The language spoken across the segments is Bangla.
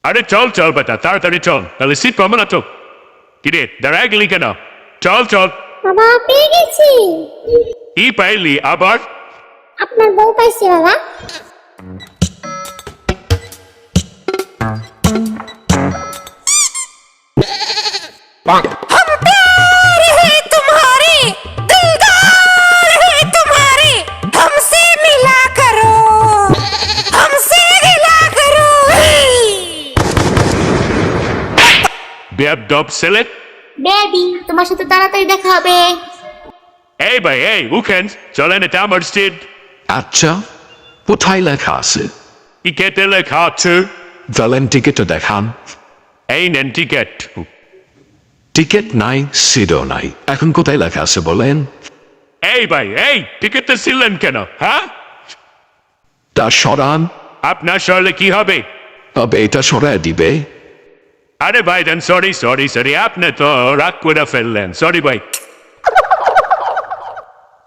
আরে চল চল বেটা, তাড়াতাড়ি চল, তাহলে সিট পাবো না তো। কিরে দাঁড়ায় গেলি কেন? চল চল। বাবা পেয়ে গেছি। কি পাইলি আবার? আপনার বউ পাইছি বাবা। বেয়াদব ছেলে। বেবি তোমার সাথে তাড়াতাড়ি দেখা হবে। এই ভাই এই উঠেন, চলেন, এটা আমার সিট। আচ্ছা, কোথায় লেখা আছে? টিকেটে লেখা আছে। চলেন টিকিটটা দেখান। এই নেন টিকেট। টিকিট নাই, সিটও নাই, এখন কোথায় লেখা আছে বলেন? এই ভাই এই টিকেটটা ছিলেন কেন? হ্যাঁ, তা সরান। আপনার সরলে কি হবে? তবে এটা সরাই দিবে। আরে ভাই দেন, সরি সরি সরি, আপনি তো রাগ করে ফেললেন, সরি ভাই।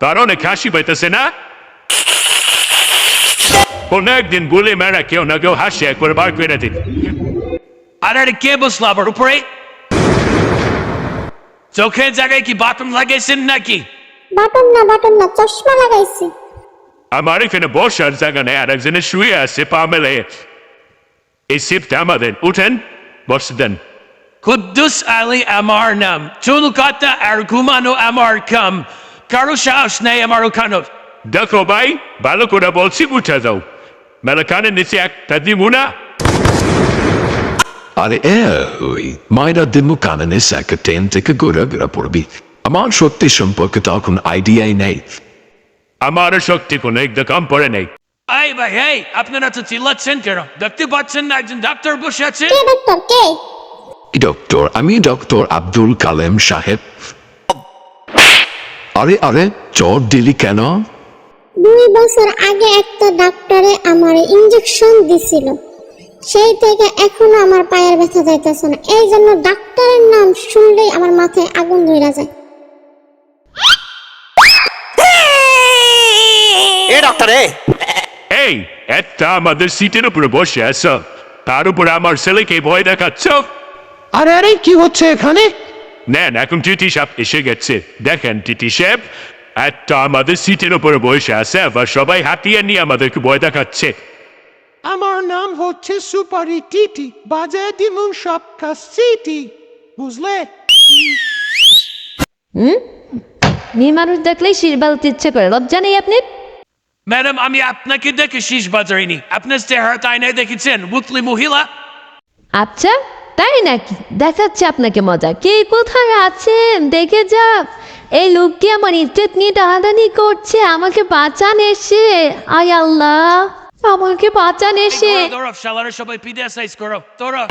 তার অনেক হাসি পাইতেছে না? কোন একদিন বলে মেরা কেউ না কেউ হাসি একবার বার করে দিন। আরে কে বসলো আবার উপরে? চোখের জায়গায় কি বাটন লাগাইছেন নাকি? বাটন না চশমা লাগাইছি। আমার এখানে বসার জায়গা নেই, আর একজনে শুয়ে আছে পা মেলে। এই সিটটা আমাদের, উঠেন বসে দেন। কুদ্দুস আলী আমার নাম, চুল কাটা আর ঘুমানো আমার কাম, কারো সাহস নেই আমার ওখানে। দেখো ভাই, ভালো করে বলছি, উঠে যাও, মেলা কানের নিচে একটা দিব না। আরে ওই মায়েরা দিমু কাননে সাকে ট্রেন থেকে ঘুরে ঘুরে পড়বি। আমার সত্যি সম্পর্কে তখন আইডিয়াই নেই। আমার শক্তি কোনো একদম পড়ে নেই। এই ভাই এই, আপনারা তো চিল্লাচ্ছেন কেন? দেখতে পাচ্ছেন না একজন ডাক্তার বসে আছে? কে ডক্টর কে? ডক্টর, আমি ডক্টর আব্দুল কালেম সাহেব। আরে আরে জ্বর দিলি কেন? 2 বছর আগে একটা ডাক্তারে আমার ইনজেকশন দিছিল, সেই থেকে এখনো আমার পায়ের ব্যথা যাইতেছে না। এই জন্য ডাক্তারের নাম শুনলেই আমার মাথায় আগুন ধরে যায়। এই একটা আমাদের সিটের উপরে বসে আছো, তার উপরে আমার ছেলেকে ভয় দেখাচ্ছ। আরে আরে কি হচ্ছে এখানে? নেন, এখন টিটি সাহেব এসে গেছে, দেখেন টিটি সাহেব একটা আমাদের সিটের উপরে বসে আছে, আবার সবাই হাতিয়ে নিয়ে আমাদেরকে ভয় দেখাচ্ছে। আমার নাম হচ্ছে সুপারি টিটি, বাজায় দিমু সব কাজ সিটি, বুঝলে? মেয়ে মানুষ দেখলেই শীষ বাজাতে ইচ্ছে করে, লজ্জা নেই আপনি? ম্যাডাম আমি আপনাকে দেখে শীষ বাজাইনি, আপনার চেহারা তাই নাই দেখেছেন, বুতলি মহিলা। আচ্ছা তাই নাকি? দেখাচ্ছে আপনাকে মজা। কে কোথায় আছেন দেখে যা। এই লোকটি আমার ইজ্জত নিয়ে টানাটানি করছে, আমাকে বাঁচান এসে। আয় আল্লাহ, আমাকে বাঁচান এসে। ধরো শালারে সবাই পিডিয়া সাইজ করো তোরা।